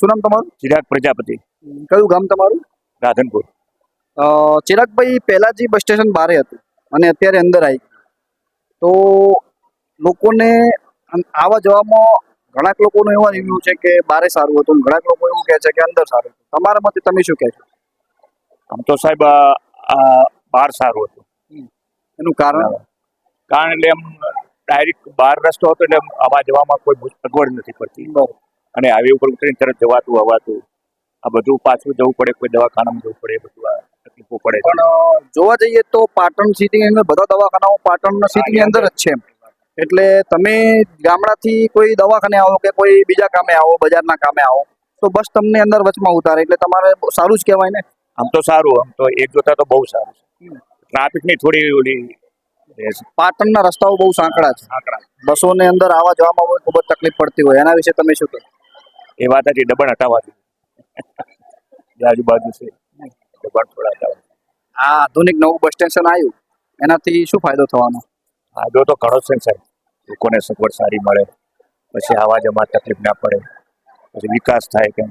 શું નામ તમારું? ચિરાગ પ્રજાપતિ, કયું ગામ તમારું? રાધનપુર. ચિરાગભાઈ, પહેલા જે બસ સ્ટેશન બારે હતું અને અત્યારે અંદર આવી ગયું, તો લોકોને આવવા જવામાં ઘણાક લોકોનો એવા રિવ્યુ છે કે બારે સારું હતું, ઘણાક લોકો એવું કહે છે કે અંદર સારું હતું. તમારા મતે તમે શું કહેશો? આમ તો સાહેબ બહાર સારું હતું. એનું કારણ? કારણ એટલે એમ ડાયરેક્ટ બહાર રસ્તો હતો એટલે આવવા જવામાં કોઈ અગવડ નથી પડતી. બરોબર. અને હાઈવે ઉપર ઉતરીને તરત જવાતું હવાતું, આ બધું પાછું જવું પડે, કોઈ દવાખાનામાં જવું પડે, બધું આ તકલીફો પડે. પણ જોવા જઈએ તો પાટણ સિટીની અંદર બધા દવાખાનાઓ પાટણના સિટીની અંદર જ છે. એટલે તમે ગામડાથી કોઈ દવાખાને આવો કે કોઈ બીજા કામે આવો, બજારના કામે આવો, તો બસ તમને અંદર વચમાં ઉતારે, એટલે તમારે સારું જ કહેવાય ને. આમ તો સારું, આમ તો એક જોતા તો બહુ સારું છે. ટ્રાફિકની થોડી ઓલી પાટણના રસ્તાઓ બહુ સાંકડા છે, આંકડા બસોને અંદર આવવા જવામાં ખૂબ જ તકલીફ પડતી હોય, એના વિશે તમે શું કહો? એ વાત હતી, દબાણ હટાવવા જોઈએ. આજુબાજુ છે દબાણ થોડા હટાવવા. આ આધુનિક નવું બસ સ્ટેશન આવ્યું, એનાથી શું ફાયદો થવાનો? ફાયદો તો ઘણો છે ને સાહેબ, લોકોને સગવડ સારી મળે, પછી આવવા જવા તકલીફ ના પડે, પછી વિકાસ થાય, કેમ